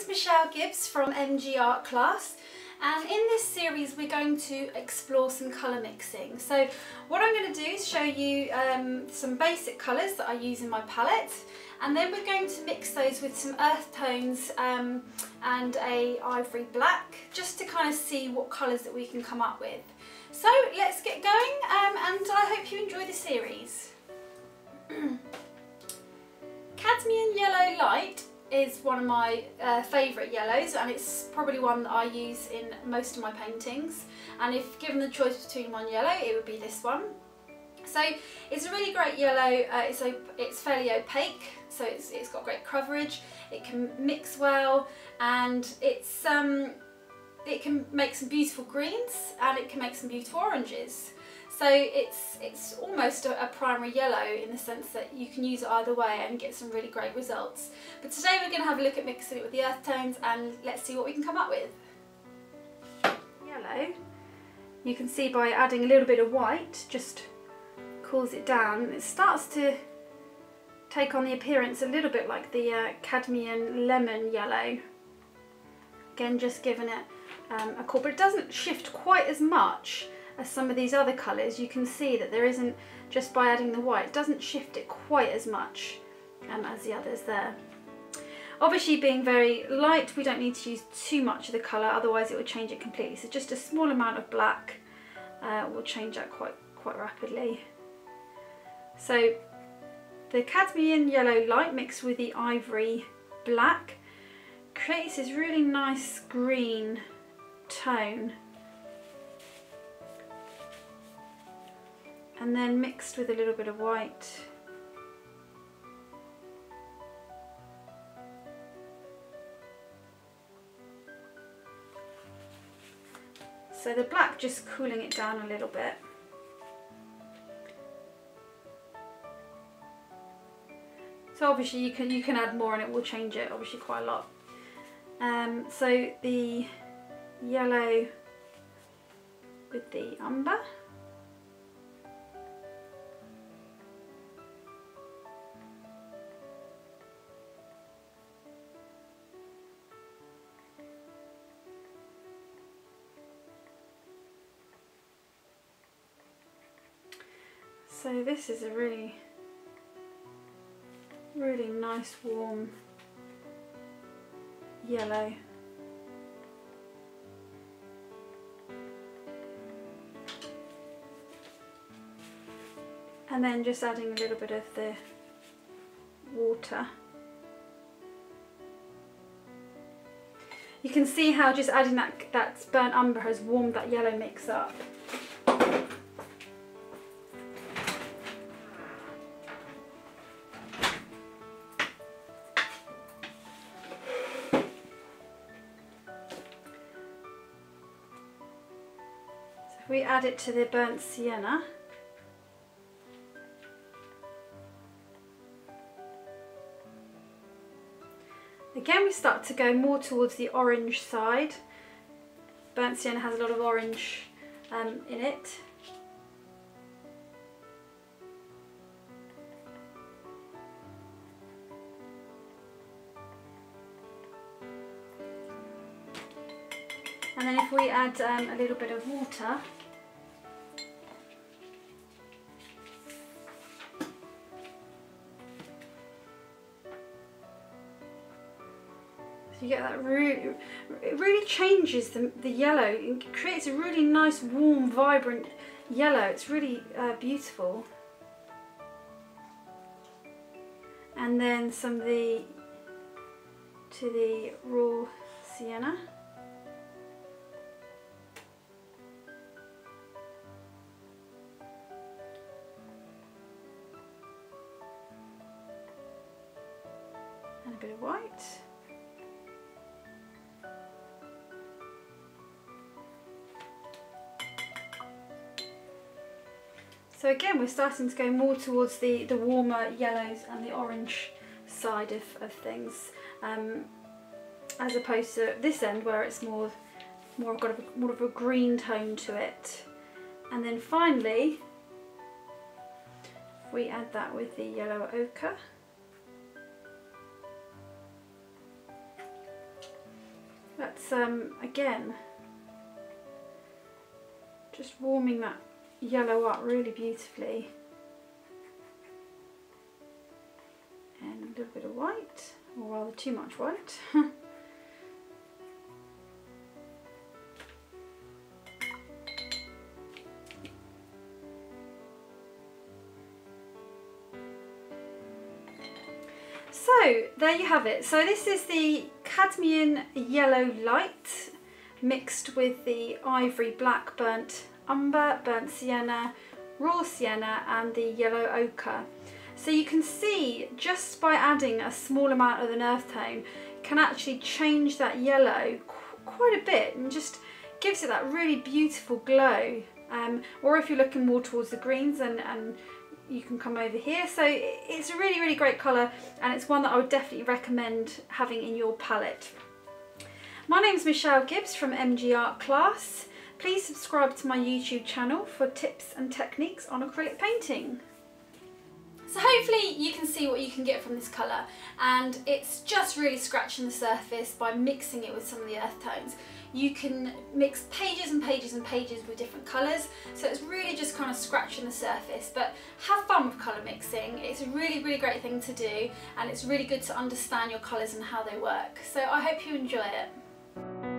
Michelle Gibbs from MG Art Class, and in this series we're going to explore some colour mixing. So what I'm going to do is show you some basic colours that I use in my palette, and then we're going to mix those with some earth tones and a Ivory Black, just to kind of see what colours that we can come up with. So let's get going, and I hope you enjoy the series. Cadmium Yellow Light is one of my favourite yellows, and it's probably one that I use in most of my paintings, and if given the choice between one yellow it would be this one. So it's a really great yellow. It's fairly opaque, so it's got great coverage, it can mix well, and it can make some beautiful greens and it can make some beautiful oranges. So it's almost a primary yellow in the sense that you can use it either way and get some really great results. But today we're going to have a look at mixing it with the earth tones, and let's see what we can come up with. Yellow, you can see by adding a little bit of white, just cools it down. It starts to take on the appearance a little bit like the Cadmium Lemon Yellow. Again, just giving it a cool, but it doesn't shift quite as much as some of these other colours. You can see that there isn't, just by adding the white, it doesn't shift it quite as much as the others there. Obviously, being very light, we don't need to use too much of the colour, otherwise it will change it completely. So just a small amount of black will change that quite rapidly. So the Cadmium Yellow Light mixed with the Ivory Black creates this really nice green tone, and then mixed with a little bit of white. So the black just cooling it down a little bit. So obviously you can add more and it will change it obviously quite a lot. So the yellow with the umber. So this is a really nice warm yellow. And then just adding a little bit of the water. You can see how just adding that burnt umber has warmed that yellow mix up. We add it to the Burnt Sienna. Again, we start to go more towards the orange side. Burnt Sienna has a lot of orange in it. And then if we add a little bit of water, so you get that it really changes the yellow. It creates a really nice, warm, vibrant yellow. It's really beautiful. And then some to the raw sienna. And a bit of white. So again, we're starting to go more towards the warmer yellows and the orange side of things, as opposed to this end where it's more of a green tone to it. And then finally, we add that with the yellow ochre. it's again just warming that yellow up really beautifully. And a little bit of white, or rather too much white. So there you have it. So this is the Cadmium Yellow Light mixed with the Ivory Black, Burnt Umber, Burnt Sienna, Raw Sienna and the Yellow Ochre. So you can see just by adding a small amount of an earth tone can actually change that yellow quite a bit and just gives it that really beautiful glow. Or if you're looking more towards the greens, and you can come over here. So it's a really, really great colour, and it's one that I would definitely recommend having in your palette. My name's Michelle Gibbs from MG Art Class. Please subscribe to my YouTube channel for tips and techniques on acrylic painting. So hopefully you can see what you can get from this colour, and it's just really scratching the surface by mixing it with some of the earth tones. You can mix pages and pages and pages with different colours, so it's really just kind of scratching the surface, but have fun with colour mixing. It's a really, really great thing to do, and it's really good to understand your colours and how they work. So I hope you enjoy it.